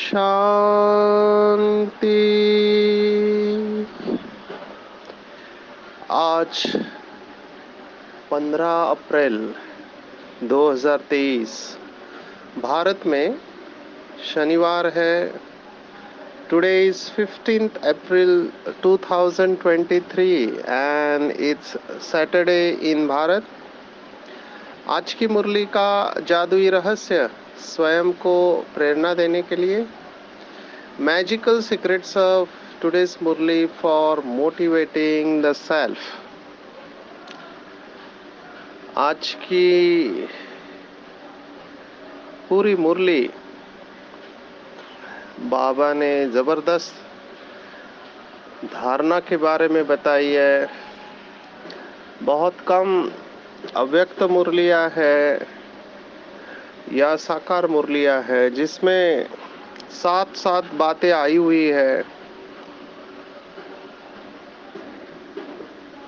शांति। आज 15 अप्रैल 2023 भारत में शनिवार है। Today is 15th April 2023 and it's Saturday in Bharat. आज की मुरली का जादुई रहस्य स्वयं को प्रेरणा देने के लिए magical secrets of today's Murli for motivating the self. आज की पूरी मुरली बाबा ने जबरदस्त धारणा के बारे में बताई है। बहुत कम अव्यक्त मुरलियाँ है या साकार मुरलियाँ है जिसमें सात बातें आई हुई है।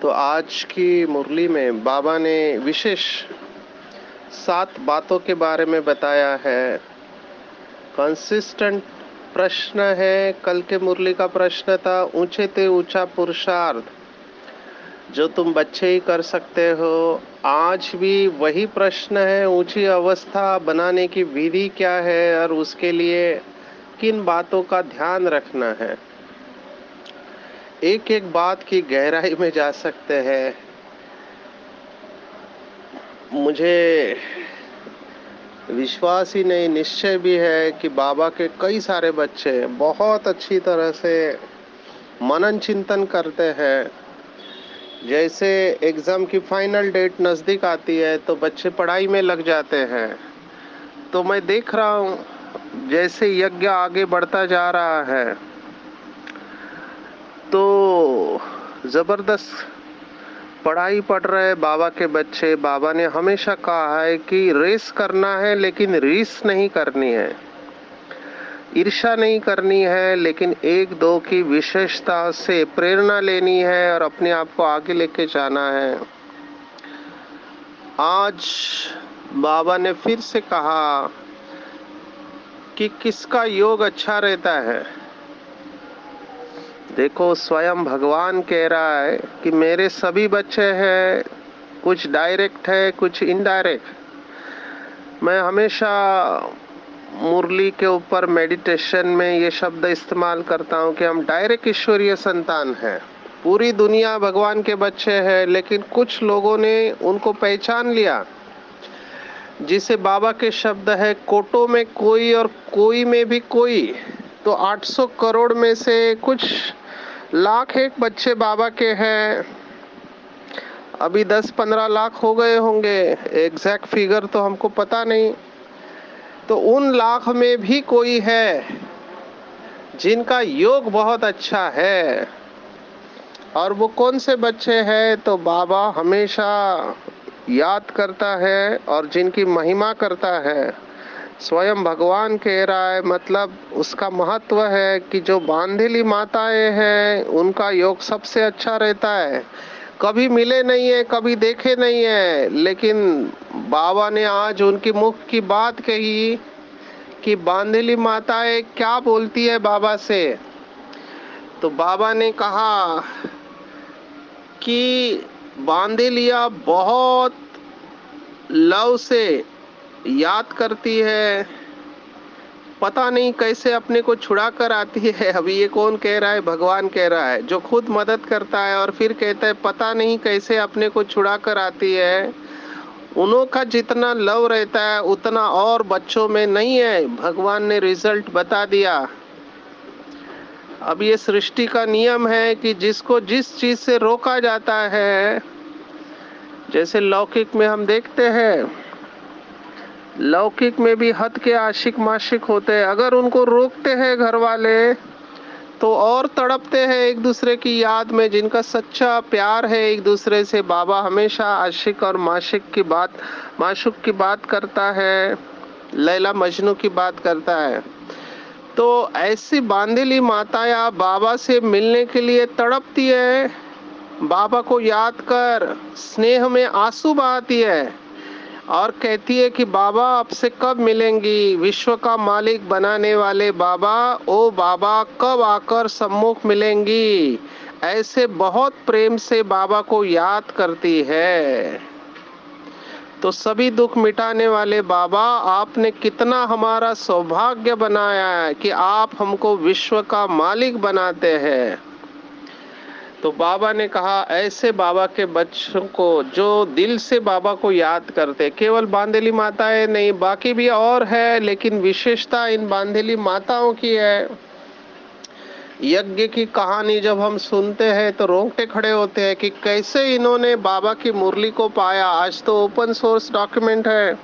तो आज की मुरली में बाबा ने विशेष 7 बातों के बारे में बताया है। कंसिस्टेंट प्रश्न है। कल के मुरली का प्रश्न था ऊंचे ते ऊंचा पुरुषार्थ जो तुम बच्चे ही कर सकते हो। आज भी वही प्रश्न है, ऊंची अवस्था बनाने की विधि क्या है और उसके लिए किन बातों का ध्यान रखना है। एक एक बात की गहराई में जा सकते हैं। मुझे विश्वास ही नहीं, निश्चय भी है कि बाबा के कई सारे बच्चे बहुत अच्छी तरह से मनन चिंतन करते हैं। जैसे एग्ज़ाम की फाइनल डेट नज़दीक आती है तो बच्चे पढ़ाई में लग जाते हैं। तो मैं देख रहा हूँ जैसे यज्ञ आगे बढ़ता जा रहा है तो ज़बरदस्त पढ़ाई पढ़ रहे बाबा के बच्चे। बाबा ने हमेशा कहा है कि रेस करना है लेकिन रीस नहीं करनी है, ईर्ष्या नहीं करनी है, लेकिन एक दो की विशेषता से प्रेरणा लेनी है और अपने आप को आगे लेके जाना है। आज बाबा ने फिर से कहा कि किसका योग अच्छा रहता है। देखो स्वयं भगवान कह रहा है कि मेरे सभी बच्चे हैं, कुछ डायरेक्ट है कुछ इनडायरेक्ट। मैं हमेशा मुरली के ऊपर मेडिटेशन में ये शब्द इस्तेमाल करता हूँ कि हम डायरेक्ट ईश्वरीय संतान हैं। पूरी दुनिया भगवान के बच्चे हैं, लेकिन कुछ लोगों ने उनको पहचान लिया। जिसे बाबा के शब्द है कोटों में कोई और कोई में भी कोई। तो 800 करोड़ में से कुछ लाख एक बच्चे बाबा के हैं। अभी 10-15 लाख हो गए होंगे, एग्जैक्ट फिगर तो हमको पता नहीं। तो उन लाख में भी कोई है जिनका योग बहुत अच्छा है। और वो कौन से बच्चे हैं? तो बाबा हमेशा याद करता है और जिनकी महिमा करता है। स्वयं भगवान कह रहा है, मतलब उसका महत्व है कि जो बांधेली माताएं हैं उनका योग सबसे अच्छा रहता है। कभी मिले नहीं है, कभी देखे नहीं है, लेकिन बाबा ने आज उनकी मुख की बात कही कि बांधेली माताएं क्या बोलती है बाबा से। तो बाबा ने कहा कि बांधेलिया बहुत लव से याद करती है, पता नहीं कैसे अपने को छुड़ा कर आती है। अभी ये कौन कह रहा है? भगवान कह रहा है, जो खुद मदद करता है और फिर कहता है पता नहीं कैसे अपने को छुड़ा कर आती है। उन्हों का जितना लव रहता है उतना और बच्चों में नहीं है। भगवान ने रिजल्ट बता दिया। अब ये सृष्टि का नियम है कि जिसको जिस चीज से रोका जाता है, जैसे लौकिक में हम देखते हैं लौकिक में भी हद के आशिक माशिक होते हैं। अगर उनको रोकते हैं घर वाले तो और तड़पते हैं एक दूसरे की याद में। जिनका सच्चा प्यार है एक दूसरे से, बाबा हमेशा आशिक और माशिक की बात, माशुक की बात करता है, लैला मजनू की बात करता है। तो ऐसी बांधेली माताया बाबा से मिलने के लिए तड़पती है, बाबा को याद कर स्नेह में आंसू बहाती है और कहती है कि बाबा आपसे कब मिलेंगी, विश्व का मालिक बनाने वाले बाबा, ओ बाबा कब आकर सम्मुख मिलेंगी। ऐसे बहुत प्रेम से बाबा को याद करती है। तो सभी दुख मिटाने वाले बाबा, आपने कितना हमारा सौभाग्य बनाया है कि आप हमको विश्व का मालिक बनाते हैं। तो बाबा ने कहा ऐसे बाबा के बच्चों को जो दिल से बाबा को याद करते, केवल बांधेली माताएं नहीं, बाकी भी और है, लेकिन विशेषता इन बांधेली माताओं की है। यज्ञ की कहानी जब हम सुनते हैं तो रोंगटे खड़े होते हैं कि कैसे इन्होंने बाबा की मुरली को पाया। आज तो ओपन सोर्स डॉक्यूमेंट है,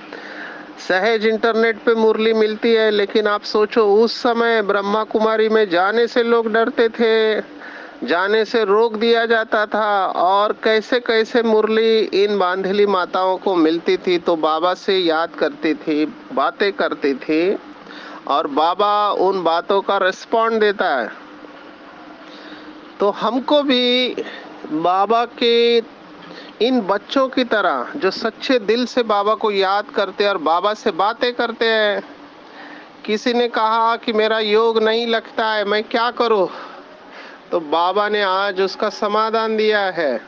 सहज इंटरनेट पे मुरली मिलती है, लेकिन आप सोचो उस समय ब्रह्मा कुमारी में जाने से लोग डरते थे, जाने से रोक दिया जाता था, और कैसे कैसे मुरली इन बांधेली माताओं को मिलती थी। तो बाबा से याद करती थी, बातें करती थी, और बाबा उन बातों का रिस्पॉन्ड देता है। तो हमको भी बाबा के इन बच्चों की तरह जो सच्चे दिल से बाबा को याद करते हैं और बाबा से बातें करते हैं। किसी ने कहा कि मेरा योग नहीं लगता है, मैं क्या करूं? तो बाबा ने आज उसका समाधान दिया है।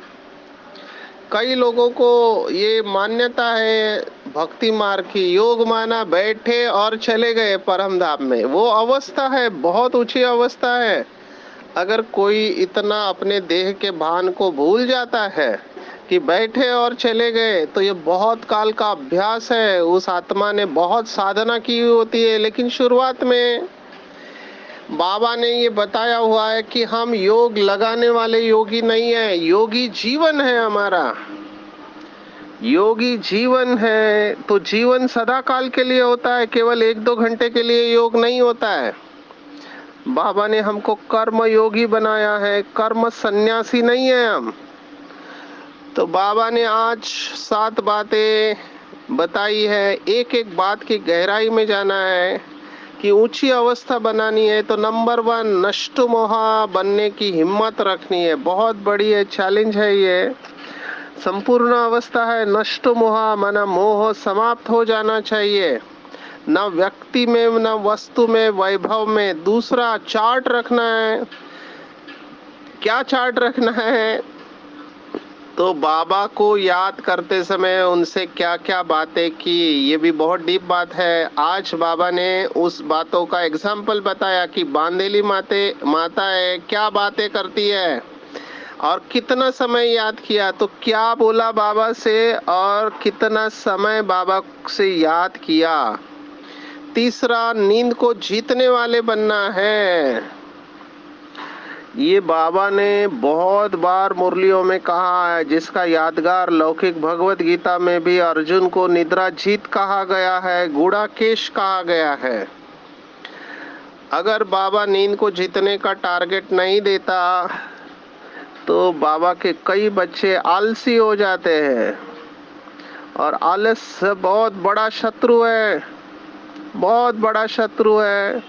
कई लोगों को ये मान्यता है भक्ति मार्ग की, योग माना बैठे और चले गए परम धाम में। वो अवस्था है, बहुत ऊंची अवस्था है। अगर कोई इतना अपने देह के भान को भूल जाता है कि बैठे और चले गए, तो ये बहुत काल का अभ्यास है। उस आत्मा ने बहुत साधना की होती है। लेकिन शुरुआत में बाबा ने ये बताया हुआ है कि हम योग लगाने वाले योगी नहीं है, योगी जीवन है हमारा। योगी जीवन है तो जीवन सदा काल के लिए होता है, केवल 1-2 घंटे के लिए योग नहीं होता है। बाबा ने हमको कर्म योगी बनाया है, कर्म सन्यासी नहीं है हम। तो बाबा ने आज 7 बातें बताई है। एक एक बात की गहराई में जाना है कि ऊंची अवस्था बनानी है तो नंबर 1 नष्ट मोहा बनने की हिम्मत रखनी है। बहुत बड़ी है, चैलेंज है ये। संपूर्ण अवस्था है नष्ट मोहा, माना मोह समाप्त हो जाना चाहिए, न व्यक्ति में न वस्तु में वैभव में। दूसरा चार्ट रखना है। क्या चार्ट रखना है? तो बाबा को याद करते समय उनसे क्या क्या बातें की, ये भी बहुत डीप बात है। आज बाबा ने उस बातों का एग्जाम्पल बताया कि बांधेली माता है, क्या बातें करती है और कितना समय याद किया। तो क्या बोला बाबा से और कितना समय बाबा से याद किया। तीसरा, नींद को जीतने वाले बनना है। ये बाबा ने बहुत बार मुरलियों में कहा है, जिसका यादगार लौकिक भगवत गीता में भी अर्जुन को निद्रा जीत कहा गया है, गुड़ाकेश कहा गया है। अगर बाबा नींद को जीतने का टारगेट नहीं देता तो बाबा के कई बच्चे आलसी हो जाते हैं, और आलस बहुत बड़ा शत्रु है, बहुत बड़ा शत्रु है।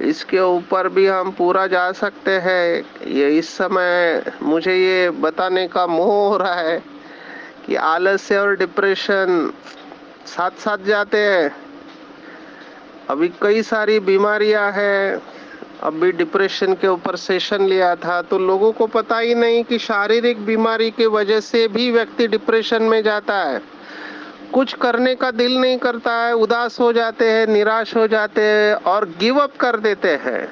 इसके ऊपर भी हम पूरा जा सकते हैं। ये इस समय मुझे ये बताने का मोह हो रहा है कि आलस्य और डिप्रेशन साथ साथ जाते हैं। अभी कई सारी बीमारियां हैं। अभी डिप्रेशन के ऊपर सेशन लिया था तो लोगों को पता ही नहीं कि शारीरिक बीमारी की वजह से भी व्यक्ति डिप्रेशन में जाता है। कुछ करने का दिल नहीं करता है, उदास हो जाते हैं, निराश हो जाते हैं और गिव अप कर देते हैं।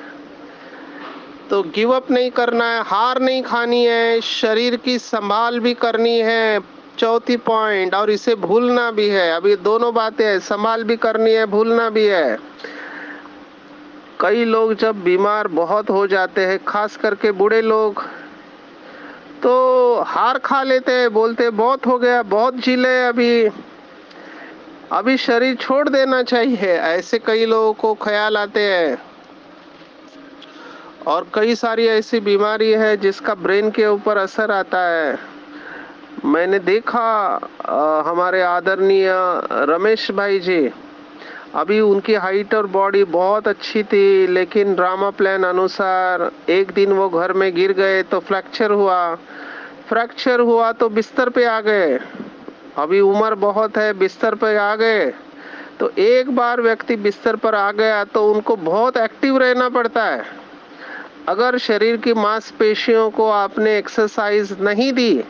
तो गिव अप नहीं करना है, हार नहीं खानी है, शरीर की संभाल भी करनी है, चौथी पॉइंट, और इसे भूलना भी है। अभी दोनों बातें हैं, संभाल भी करनी है, भूलना भी है। कई लोग जब बीमार बहुत हो जाते हैं, खास करके बूढ़े लोग, तो हार खा लेते हैं, बोलते बहुत हो गया, बहुत जी ले अभी, अभी शरीर छोड़ देना चाहिए, ऐसे कई लोगों को ख्याल आते हैं। और कई सारी ऐसी बीमारी है जिसका ब्रेन के ऊपर असर आता है। मैंने देखा हमारे आदरणीय रमेश भाई जी, अभी उनकी हाइट और बॉडी बहुत अच्छी थी, लेकिन ड्रामा प्लान अनुसार एक दिन वो घर में गिर गए तो फ्रैक्चर हुआ तो बिस्तर पे आ गए। अभी उम्र बहुत है, बिस्तर पे आ गए तो एक बार व्यक्ति बिस्तर पर आ गया तो उनको बहुत एक्टिव रहना पड़ता है। अगर शरीर की मांसपेशियों को आपने एक्सरसाइज नहीं दी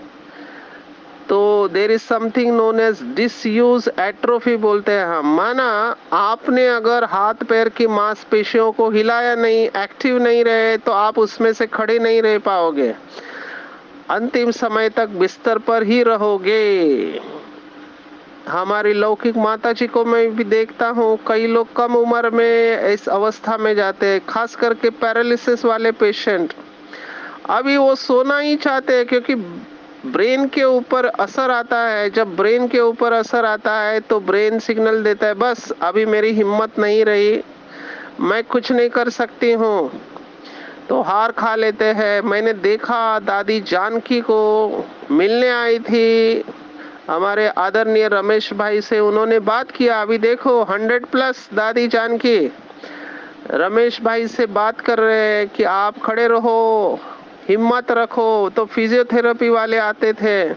तो there is something known as disuse atrophy बोलते हैं हम। माना आपने अगर हाथ पैर की मांसपेशियों को हिलाया नहीं, एक्टिव नहीं रहे, तो आप उसमें से खड़े नहीं रह पाओगे, अंतिम समय तक बिस्तर पर ही रहोगे। हमारी लौकिक माता जी को मैं भी देखता हूँ, कई लोग कम उम्र में इस अवस्था में जाते हैं, खास करके पैरालिसिस वाले पेशेंट। अभी वो सोना ही चाहते हैं क्योंकि ब्रेन के ऊपर असर आता है। जब ब्रेन के ऊपर असर आता है तो ब्रेन सिग्नल देता है बस अभी मेरी हिम्मत नहीं रही, मैं कुछ नहीं कर सकती हूँ, तो हार खा लेते हैं। मैंने देखा दादी जानकी को मिलने आई थी हमारे आदरणीय रमेश भाई से, उन्होंने बात किया। अभी देखो 100+ दादी जानकी रमेश भाई से बात कर रहे हैं कि आप खड़े रहो, हिम्मत रखो। तो फिजियोथेरेपी वाले आते थे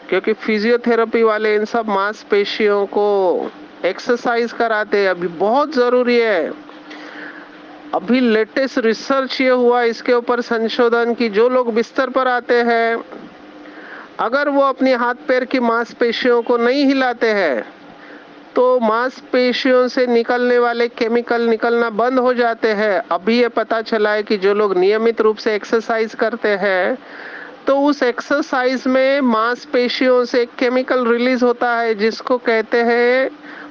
क्योंकि फिजियोथेरेपी वाले इन सब मांसपेशियों को एक्सरसाइज कराते हैं। अभी बहुत जरूरी है। अभी लेटेस्ट रिसर्च ये हुआ इसके ऊपर संशोधन की जो लोग बिस्तर पर आते हैं, अगर वो अपनी हाथ पैर की मांसपेशियों को नहीं हिलाते हैं तो मांसपेशियों से निकलने वाले केमिकल निकलना बंद हो जाते हैं। अभी ये पता चला है कि जो लोग नियमित रूप से एक्सरसाइज करते हैं तो उस एक्सरसाइज में मांसपेशियों से केमिकल रिलीज होता है जिसको कहते हैं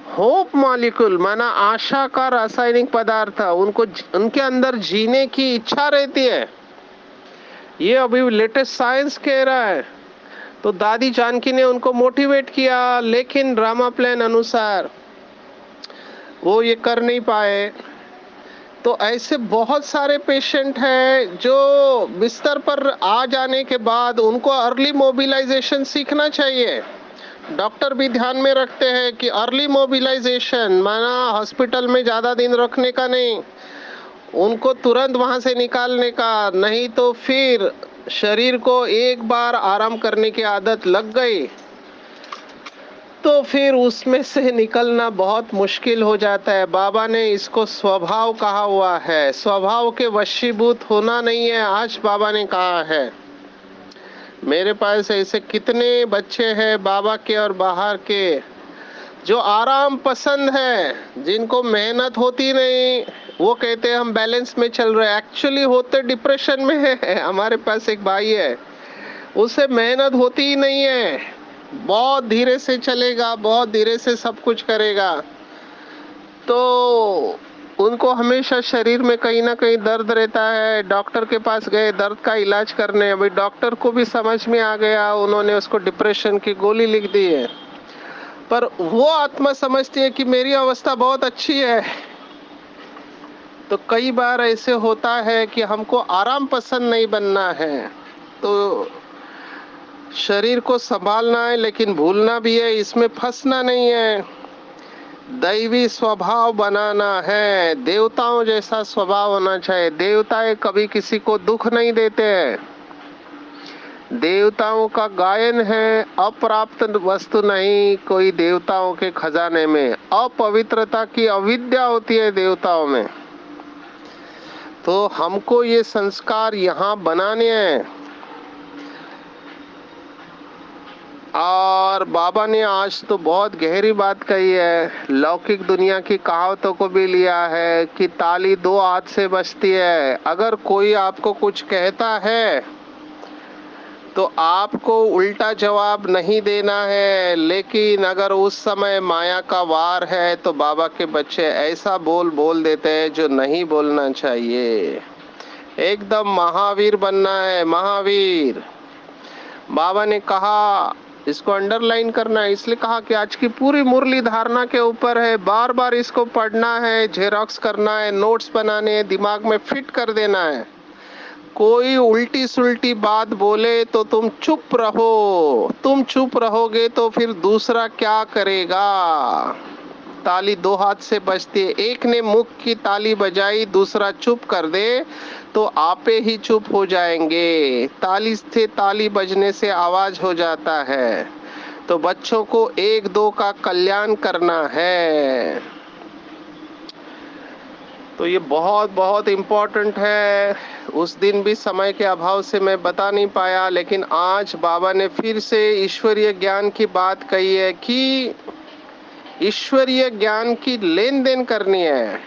होप मॉलिक्यूल, माना आशा का रासायनिक पदार्थ। उनको उनके अंदर जीने की इच्छा रहती है, ये अभी लेटेस्ट साइंस कह रहा है। तो दादी जानकी ने उनको मोटिवेट किया, लेकिन ड्रामा प्लान अनुसार वो ये कर नहीं पाए। तो ऐसे बहुत सारे पेशेंट हैं जो बिस्तर पर आ जाने के बाद उनको अर्ली मोबिलाइजेशन सीखना चाहिए। डॉक्टर भी ध्यान में रखते हैं कि अर्ली मोबिलाइजेशन माना हॉस्पिटल में ज़्यादा दिन रखने का नहीं, उनको तुरंत वहां से निकालने का। नहीं तो फिर शरीर को एक बार आराम करने की आदत लग गई तो फिर उसमें से निकलना बहुत मुश्किल हो जाता है। बाबा ने इसको स्वभाव कहा हुआ है, स्वभाव के वशीभूत होना नहीं है। आज बाबा ने कहा है, मेरे पास ऐसे कितने बच्चे हैं बाबा के और बाहर के जो आराम पसंद है, जिनको मेहनत होती नहीं। वो कहते हैं हम बैलेंस में चल रहे हैं, एक्चुअली होते डिप्रेशन में है। हमारे पास एक भाई है, उसे मेहनत होती ही नहीं है, बहुत धीरे से चलेगा, बहुत धीरे से सब कुछ करेगा। तो उनको हमेशा शरीर में कहीं ना कहीं दर्द रहता है। डॉक्टर के पास गए दर्द का इलाज करने, अभी डॉक्टर को भी समझ में आ गया, उन्होंने उसको डिप्रेशन की गोली लिख दी है। पर वो आत्मा समझती है कि मेरी अवस्था बहुत अच्छी है। तो कई बार ऐसे होता है कि हमको आराम पसंद नहीं बनना है, तो शरीर को संभालना है लेकिन भूलना भी है, इसमें फंसना नहीं है। दैवी स्वभाव बनाना है, देवताओं जैसा स्वभाव होना चाहिए। देवताएं कभी किसी को दुख नहीं देते हैं। देवताओं का गायन है, अप्राप्त वस्तु नहीं कोई देवताओं के खजाने में। अपवित्रता की अविद्या होती है देवताओं में। तो हमको ये संस्कार यहाँ बनाने हैं। और बाबा ने आज तो बहुत गहरी बात कही है, लौकिक दुनिया की कहावतों को भी लिया है कि ताली दो हाथ से बजती है। अगर कोई आपको कुछ कहता है तो आपको उल्टा जवाब नहीं देना है, लेकिन अगर उस समय माया का वार है तो बाबा के बच्चे ऐसा बोल देते हैं जो नहीं बोलना चाहिए। एकदम महावीर बनना है, महावीर। बाबा ने कहा इसको अंडरलाइन करना है, इसलिए कहा कि आज की पूरी मुरली धारणा के ऊपर है। बार बार इसको पढ़ना है, जेरॉक्स करना है, नोट्स बनाने हैं, दिमाग में फिट कर देना है। कोई उल्टी सुल्टी बात बोले तो तुम चुप रहो। तुम चुप रहोगे तो फिर दूसरा क्या करेगा? ताली दो हाथ से बजती है। एक ने मुख की ताली बजाई, दूसरा चुप कर दे तो आपे ही चुप हो जाएंगे। ताली से ताली बजने से आवाज हो जाता है। तो बच्चों को एक दो का कल्याण करना है। तो ये बहुत बहुत इम्पोर्टेंट है। उस दिन भी समय के अभाव से मैं बता नहीं पाया, लेकिन आज बाबा ने फिर से ईश्वरीय ज्ञान की बात कही है कि ईश्वरीय ज्ञान की लेन देन करनी है।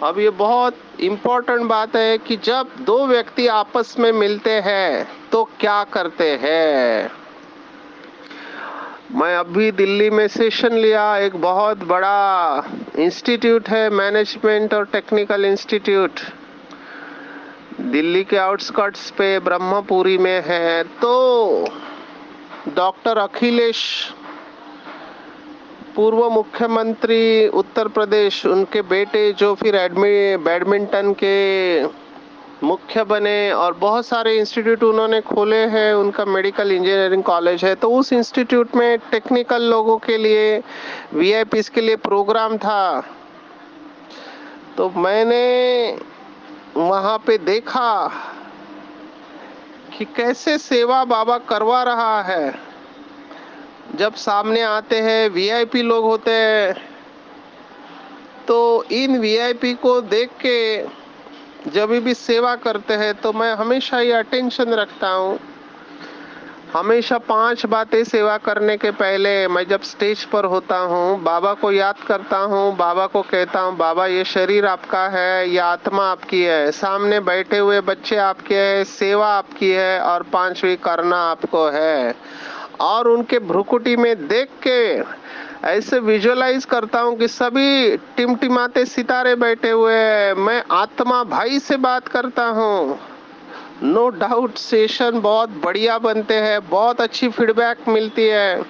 अब ये बहुत इम्पोर्टेंट बात है कि जब दो व्यक्ति आपस में मिलते हैं तो क्या करते हैं। मैं अभी दिल्ली में सेशन लिया। एक बहुत बड़ा इंस्टीट्यूट है, मैनेजमेंट और टेक्निकल इंस्टीट्यूट, दिल्ली के आउटस्कर्ट्स पे ब्रह्मपुरी में है। तो डॉक्टर अखिलेश, पूर्व मुख्यमंत्री उत्तर प्रदेश, उनके बेटे जो फिर बैडमिंटन के मुख्य बने और बहुत सारे इंस्टीट्यूट उन्होंने खोले हैं। उनका मेडिकल इंजीनियरिंग कॉलेज है। तो उस इंस्टीट्यूट में टेक्निकल लोगों के लिए, वीआईपीस के लिए प्रोग्राम था। तो मैंने वहाँ पे देखा कि कैसे सेवा बाबा करवा रहा है। जब सामने आते हैं वीआईपी लोग होते हैं, तो इन वीआईपी को देख के जब भी सेवा करते हैं तो मैं हमेशा ये अटेंशन रखता हूँ। हमेशा 5 बातें सेवा करने के पहले मैं जब स्टेज पर होता हूँ, बाबा को याद करता हूँ। बाबा को कहता हूँ, बाबा ये शरीर आपका है, ये आत्मा आपकी है, सामने बैठे हुए बच्चे आपके हैं, सेवा आपकी है और 5वीं करना आपको है। और उनके भ्रुकुटी में देख के ऐसे विजुअलाइज करता हूँ कि सभी टिमटिमाते सितारे बैठे हुए हैं। मैं आत्मा भाई से बात करता हूँ। नो डाउट सेशन बहुत बढ़िया बनते हैं, बहुत अच्छी फीडबैक मिलती है।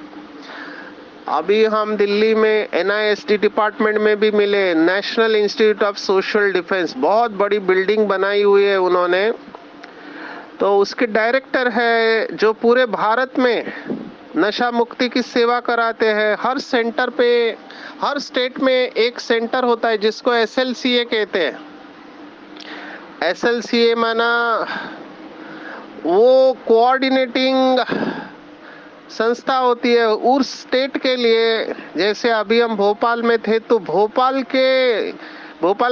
अभी हम दिल्ली में NISD डिपार्टमेंट में भी मिले, national institute of social defence, बहुत बड़ी बिल्डिंग बनाई हुई है उन्होंने। तो उसके डायरेक्टर है जो पूरे भारत में नशा मुक्ति की सेवा कराते हैं। हर सेंटर पे, हर स्टेट में एक सेंटर होता है जिसको SLCA कहते हैं। SLCA माना वो कोऑर्डिनेटिंग संस्था होती है उस स्टेट के लिए। जैसे अभी हम भोपाल में थे तो भोपाल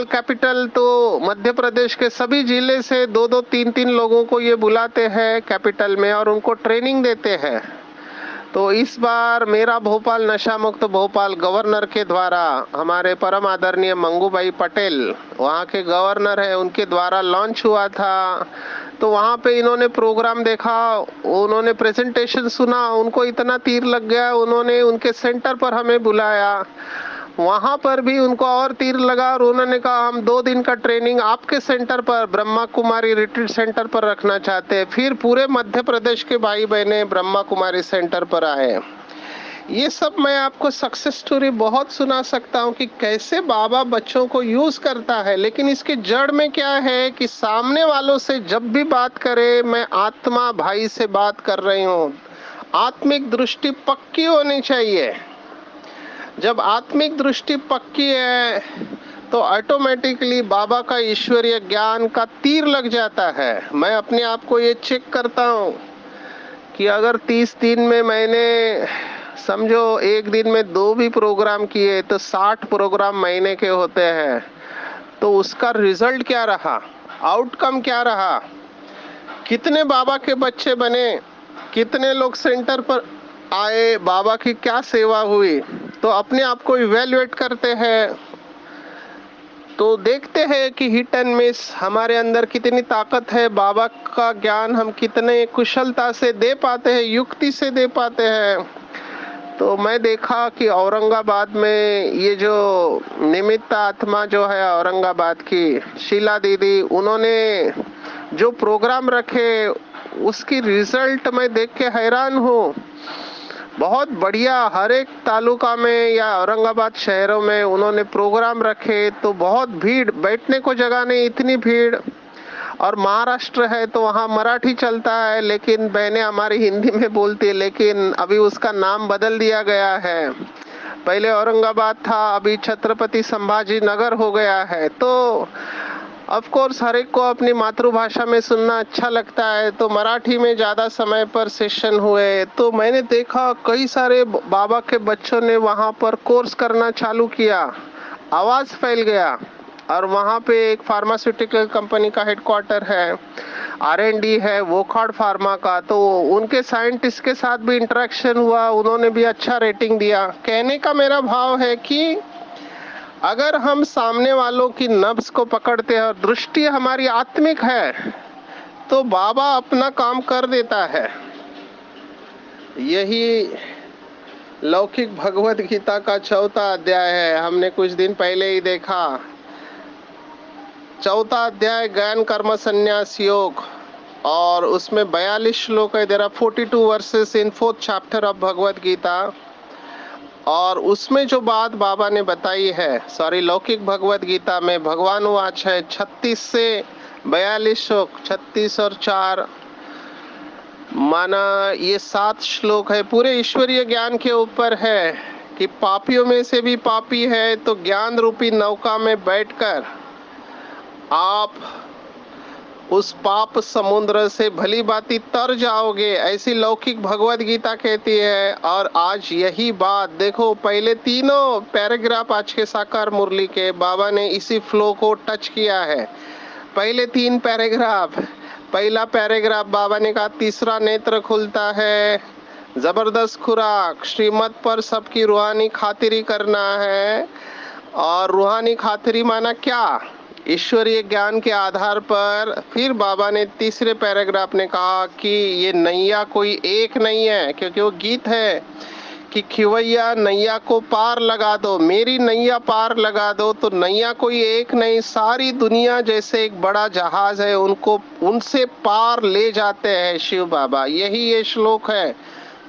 कैपिटल तो मध्य प्रदेश के सभी जिले से 2-2, 3-3 लोगों को ये बुलाते हैं कैपिटल में और उनको ट्रेनिंग देते हैं। तो इस बार मेरा भोपाल नशा मुक्त भोपाल गवर्नर के द्वारा, हमारे परम आदरणीय मंगूभाई पटेल वहाँ के गवर्नर है, उनके द्वारा लॉन्च हुआ था। तो वहाँ पे इन्होंने प्रोग्राम देखा, उन्होंने प्रेजेंटेशन सुना, उनको इतना तीर लग गया, उन्होंने उनके सेंटर पर हमें बुलाया। वहाँ पर भी उनको और तीर लगा और उन्होंने कहा हम 2 दिन का ट्रेनिंग आपके सेंटर पर, ब्रह्मा कुमारी रिट्रीट सेंटर पर रखना चाहते हैं। फिर पूरे मध्य प्रदेश के भाई बहने ब्रह्मा कुमारी सेंटर पर आए। ये सब मैं आपको सक्सेस स्टोरी बहुत सुना सकता हूँ कि कैसे बाबा बच्चों को यूज करता है, लेकिन इसके जड़ में क्या है कि सामने वालों से जब भी बात करे, मैं आत्मा भाई से बात कर रही हूँ। आत्मिक दृष्टि पक्की होनी चाहिए। जब आत्मिक दृष्टि पक्की है तो ऑटोमेटिकली बाबा का ईश्वरीय ज्ञान का तीर लग जाता है। मैं अपने आप को ये चेक करता हूँ कि अगर 30 दिन में मैंने समझो एक दिन में 2 भी प्रोग्राम किए तो 60 प्रोग्राम महीने के होते हैं। तो उसका रिजल्ट क्या रहा, आउटकम क्या रहा, कितने बाबा के बच्चे बने, कितने लोग सेंटर पर आए, बाबा की क्या सेवा हुई। तो अपने आप को इवेल्युएट करते हैं तो देखते हैं कि हिट एंड मिस हमारे अंदर कितनी ताकत है, बाबा का ज्ञान हम कितने कुशलता से दे पाते हैं, युक्ति से दे पाते हैं। तो मैं देखा कि औरंगाबाद में ये जो निमित्त आत्मा जो है औरंगाबाद की शीला दीदी, उन्होंने जो प्रोग्राम रखे उसकी रिजल्ट मैं देख के हैरान हूँ। बहुत बढ़िया, हर एक तालुका में या औरंगाबाद शहरों में उन्होंने प्रोग्राम रखे, तो बहुत भीड़, बैठने को जगह नहीं, इतनी भीड़। और महाराष्ट्र है तो वहाँ मराठी चलता है, लेकिन बहनें हमारी हिंदी में बोलती है, लेकिन अभी उसका नाम बदल दिया गया है। पहले औरंगाबाद था, अभी छत्रपति संभाजी नगर हो गया है। तो ऑफ कोर्स हर एक को अपनी मातृभाषा में सुनना अच्छा लगता है, तो मराठी में ज्यादा समय पर सेशन हुए, तो मैंने देखा कई सारे बाबा के बच्चों ने वहां पर कोर्स करना चालू किया, आवाज फैल गया। और वहां पे एक फार्मास्यूटिकल कंपनी का हेडक्वार्टर है, R&D है वोखाड फार्मा का, तो उनके साइंटिस्ट के साथ भी इंटरेक्शन हुआ, उन्होंने भी अच्छा रेटिंग दिया। कहने का मेरा भाव है कि अगर हम सामने वालों की नब्ज को पकड़ते हैं और दृष्टि हमारी आत्मिक है, तो बाबा अपना काम कर देता है। यही लौकिक भगवत गीता का 4था अध्याय है, हमने कुछ दिन पहले ही देखा। 4था अध्याय ज्ञान कर्म संन्यास योग, और उसमें 42 श्लोक है। There are 42 verses in 4th chapter of Bhagavad Gita. और उसमें जो बात बाबा ने बताई है, सॉरी, लौकिक भगवत गीता में भगवान वाच है 36 से 42 श्लोक, 36 और 4 माना ये 7 श्लोक है, पूरे ईश्वरीय ज्ञान के ऊपर है कि पापियों में से भी पापी है, तो ज्ञान रूपी नौका में बैठकर आप उस पाप समुद्र से भली भांति तर जाओगे, ऐसी लौकिक भगवत गीता कहती है। और आज यही बात देखो, पहले तीनों पैराग्राफ आज के साकार मुरली के बाबा ने इसी फ्लो को टच किया है। पहले 3 पैराग्राफ, पहला पैराग्राफ बाबा ने कहा तीसरा नेत्र खुलता है, जबरदस्त खुराक, श्रीमत पर सबकी रूहानी खातिरी करना है। और रूहानी खातिरी माना क्या? ईश्वरीय ज्ञान के आधार पर। फिर बाबा ने तीसरे पैराग्राफ ने कहा कि ये नैया कोई एक नहीं है, क्योंकि वो गीत है कि खिवैया नैया को पार लगा दो, मेरी नैया पार लगा दो। तो नैया कोई एक नहीं, सारी दुनिया जैसे एक बड़ा जहाज है, उनको उनसे पार ले जाते हैं शिव बाबा। यही ये श्लोक है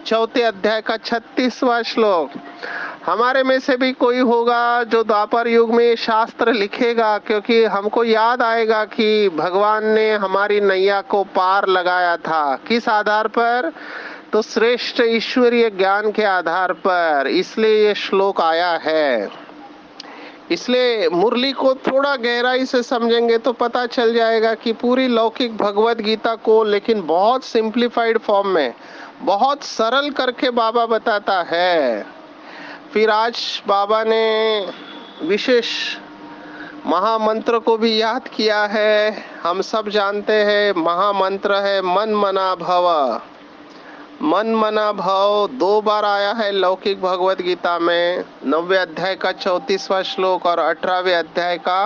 4थे अध्याय का 36वां श्लोक। हमारे में से भी कोई होगा जो द्वापर युग में शास्त्र लिखेगा, क्योंकि हमको याद आएगा कि भगवान ने हमारी नैया को पार लगाया था। किस आधार पर? तो श्रेष्ठ ईश्वरीय ज्ञान के आधार पर। इसलिए ये श्लोक आया है। इसलिए मुरली को थोड़ा गहराई से समझेंगे तो पता चल जाएगा कि पूरी लौकिक भगवत गीता को, लेकिन बहुत सिंप्लीफाइड फॉर्म में, बहुत सरल करके बाबा बताता है। फिर आज बाबा ने विशेष महामंत्र को भी याद किया है। हम सब जानते हैं महामंत्र है मन मना भव। मन मना भाव 2 बार आया है लौकिक भगवत गीता में, 9वें अध्याय का 34वां श्लोक और 18वें अध्याय का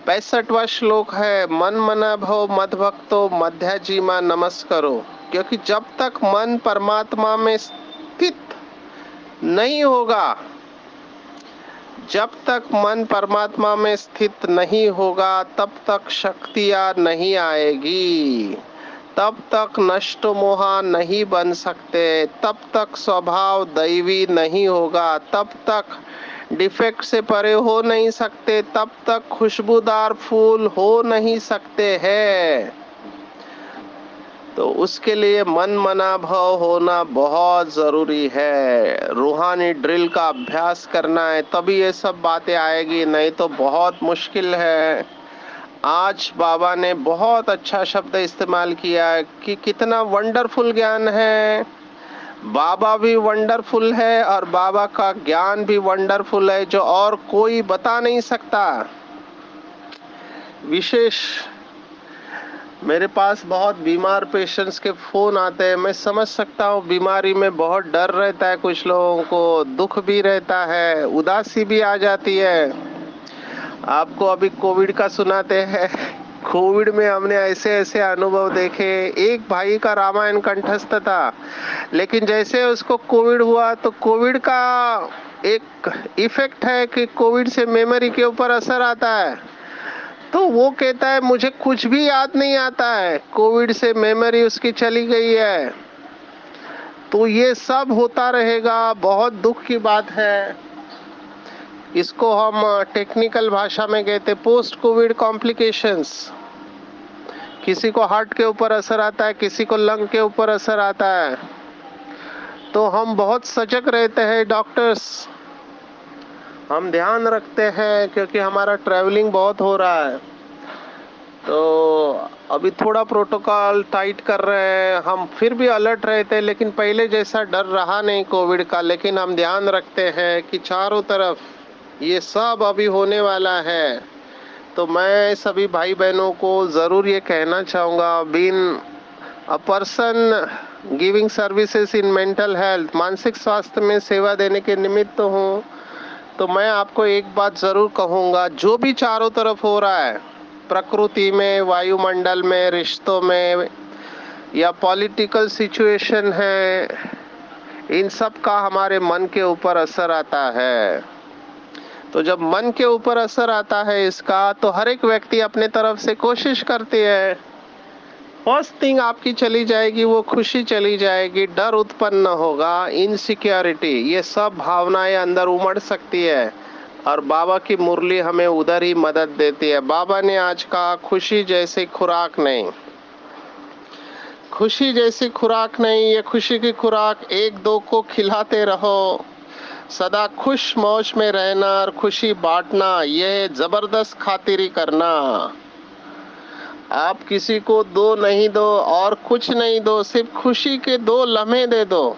65वां श्लोक है। मन मना भव मद भक्तो मध्या जीमा नमस्करो। क्योंकि जब तक मन परमात्मा में स्थित नहीं होगा, जब तक मन परमात्मा में स्थित नहीं होगा, तब तक शक्तियां नहीं आएगी, तब तक नष्ट मोहा नहीं बन सकते, तब तक स्वभाव दैवी नहीं होगा, तब तक डिफेक्ट से परे हो नहीं सकते, तब तक खुशबूदार फूल हो नहीं सकते हैं। तो उसके लिए मन मना भाव होना बहुत जरूरी है। रूहानी ड्रिल का अभ्यास करना है, तभी ये सब बातें आएगी, नहीं तो बहुत मुश्किल है। आज बाबा ने बहुत अच्छा शब्द इस्तेमाल किया है कि कितना वंडरफुल ज्ञान है। बाबा भी वंडरफुल है और बाबा का ज्ञान भी वंडरफुल है, जो और कोई बता नहीं सकता। विशेष मेरे पास बहुत बीमार पेशेंट्स के फोन आते हैं, मैं समझ सकता हूँ बीमारी में बहुत डर रहता है, कुछ लोगों को दुख भी रहता है, उदासी भी आ जाती है। आपको अभी कोविड का सुनाते हैं। कोविड में हमने ऐसे ऐसे अनुभव देखे। एक भाई का रामायण कंठस्थ था, लेकिन जैसे उसको कोविड हुआ तो कोविड का एक इफेक्ट है कि कोविड से मेमोरी के ऊपर असर आता है। तो वो कहता है मुझे कुछ भी याद नहीं आता है, कोविड से मेमोरी उसकी चली गई है। तो ये सब होता रहेगा, बहुत दुख की बात है। इसको हम टेक्निकल भाषा में कहते हैं पोस्ट कोविड कॉम्प्लिकेशंस। किसी को हार्ट के ऊपर असर आता है, किसी को लंग के ऊपर असर आता है। तो हम बहुत सजग रहते हैं डॉक्टर्स, हम ध्यान रखते हैं क्योंकि हमारा ट्रैवलिंग बहुत हो रहा है। तो अभी थोड़ा प्रोटोकॉल टाइट कर रहे हैं, हम फिर भी अलर्ट रहते हैं, लेकिन पहले जैसा डर रहा नहीं कोविड का। लेकिन हम ध्यान रखते हैं कि चारों तरफ ये सब अभी होने वाला है। तो मैं सभी भाई बहनों को ज़रूर ये कहना चाहूँगा, being a person giving services in mental health, मानसिक स्वास्थ्य में सेवा देने के निमित्त हूँ, तो मैं आपको एक बात ज़रूर कहूँगा, जो भी चारों तरफ हो रहा है, प्रकृति में, वायुमंडल में, रिश्तों में या पॉलिटिकल सिचुएशन है, इन सब का हमारे मन के ऊपर असर आता है। तो जब मन के ऊपर असर आता है इसका, तो हर एक व्यक्ति अपने तरफ से कोशिश करती है। फर्स्ट थिंग आपकी चली जाएगी, वो खुशी चली जाएगी, डर उत्पन्न होगा, इनसिक्योरिटी, ये सब भावनाएं अंदर उमड़ सकती है। और बाबा की मुरली हमें उधर ही मदद देती है। बाबा ने आज कहा खुशी जैसी खुराक नहीं, खुशी जैसी खुराक नहीं, ये खुशी की खुराक एक दो को खिलाते रहो, सदा खुश मौज में रहना और खुशी बांटना, ये जबरदस्त खातिरी करना। आप किसी को दो नहीं दो और कुछ नहीं दो, सिर्फ खुशी के 2 लम्हे दे दो।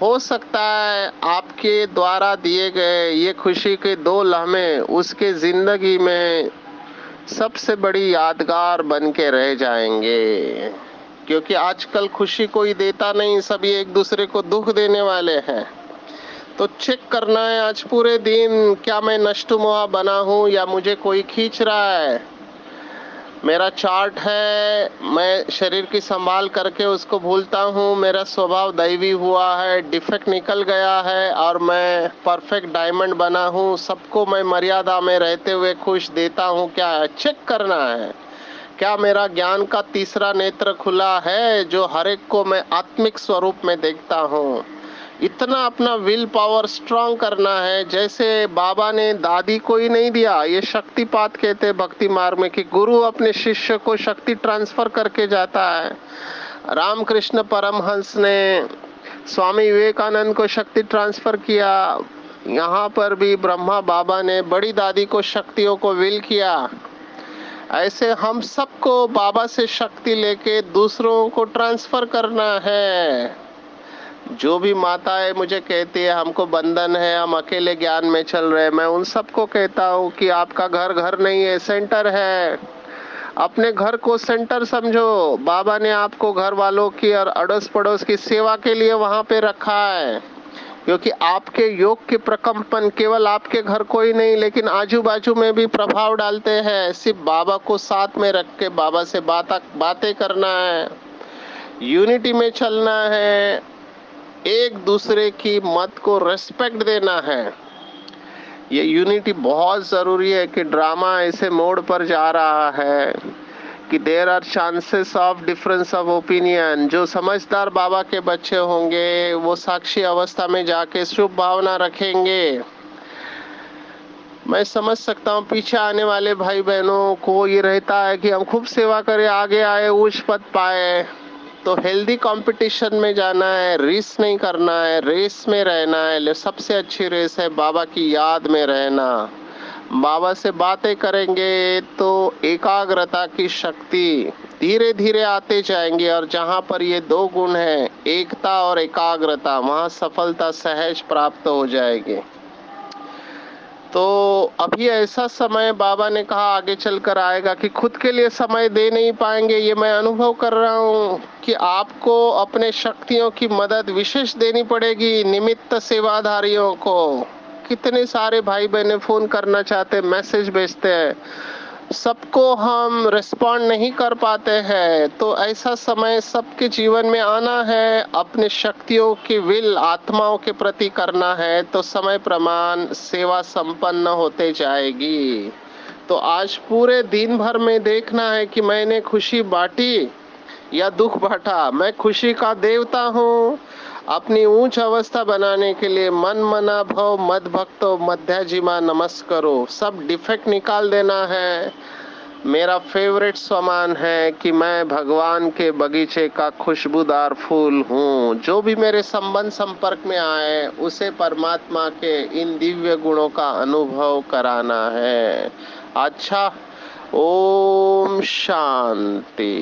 हो सकता है आपके द्वारा दिए गए ये खुशी के 2 लम्हे उसके जिंदगी में सबसे बड़ी यादगार बन के रह जाएंगे। क्योंकि आजकल खुशी कोई देता नहीं, सभी एक दूसरे को दुख देने वाले हैं। तो चेक करना है आज पूरे दिन, क्या मैं नष्टुमुहा बना हूँ या मुझे कोई खींच रहा है। मेरा चार्ट है, मैं शरीर की संभाल करके उसको भूलता हूँ, मेरा स्वभाव दैवी हुआ है, डिफेक्ट निकल गया है और मैं परफेक्ट डायमंड बना हूँ, सबको मैं मर्यादा में रहते हुए खुश देता हूँ। क्या है, चेक करना है। क्या मेरा ज्ञान का तीसरा नेत्र खुला है, जो हर एक को मैं आत्मिक स्वरूप में देखता हूँ। इतना अपना विल पावर स्ट्रांग करना है। जैसे बाबा ने दादी को ही नहीं दिया, ये शक्तिपात कहते हैं भक्ति मार्ग में, कि गुरु अपने शिष्य को शक्ति ट्रांसफर करके जाता है। रामकृष्ण परमहंस ने स्वामी विवेकानंद को शक्ति ट्रांसफर किया। यहाँ पर भी ब्रह्मा बाबा ने बड़ी दादी को शक्तियों को विल किया। ऐसे हम सबको बाबा से शक्ति लेके दूसरों को ट्रांसफर करना है। जो भी माताएं मुझे कहती है हमको बंधन है, हम अकेले ज्ञान में चल रहे हैं, मैं उन सबको कहता हूँ कि आपका घर घर नहीं है, सेंटर है। अपने घर को सेंटर समझो। बाबा ने आपको घर वालों की और अड़ोस पड़ोस की सेवा के लिए वहां पे रखा है, क्योंकि आपके योग के प्रकंपन केवल आपके घर को ही नहीं लेकिन आजू बाजू में भी प्रभाव डालते हैं। सिर्फ बाबा को साथ में रख के बाबा से बातें करना है, यूनिटी में चलना है, एक दूसरे की मत को रेस्पेक्ट देना है। ये यूनिटी बहुत ज़रूरी है कि ड्रामा ऐसे मोड़ पर जा रहा है कि there are chances of difference of opinion. जो समझदार बाबा के बच्चे होंगे वो साक्षी अवस्था में जाके शुभ भावना रखेंगे। मैं समझ सकता हूँ पीछे आने वाले भाई बहनों को ये रहता है कि हम खूब सेवा करें, आगे आए, उच्च पद पाए। तो हेल्दी कंपटीशन में जाना है, रेस नहीं करना है, रेस में रहना है। सबसे अच्छी रेस है बाबा की याद में रहना। बाबा से बातें करेंगे तो एकाग्रता की शक्ति धीरे धीरे आते जाएंगे, और जहाँ पर ये 2 गुण हैं, एकता और एकाग्रता, वहाँ सफलता सहज प्राप्त हो जाएगी। तो अभी ऐसा समय बाबा ने कहा आगे चलकर आएगा कि खुद के लिए समय दे नहीं पाएंगे। ये मैं अनुभव कर रहा हूँ कि आपको अपने शक्तियों की मदद विशेष देनी पड़ेगी निमित्त सेवाधारियों को। कितने सारे भाई बहने फोन करना चाहते, मैसेज भेजते हैं, सबको हम रिस्पॉन्ड नहीं कर पाते हैं। तो ऐसा समय सबके जीवन में आना है, अपने शक्तियों की विल आत्माओं के प्रति करना है, तो समय प्रमाण सेवा संपन्न होते जाएगी। तो आज पूरे दिन भर में देखना है कि मैंने खुशी बांटी या दुख बांटा। मैं खुशी का देवता हूँ। अपनी ऊंच अवस्था बनाने के लिए मन मना भव मद भक्तो मध्याजिमा नमस्करो, सब डिफेक्ट निकाल देना है। मेरा फेवरेट स्वमान है कि मैं भगवान के बगीचे का खुशबूदार फूल हूँ। जो भी मेरे संबंध संपर्क में आए उसे परमात्मा के इन दिव्य गुणों का अनुभव कराना है। अच्छा, ओम शांति।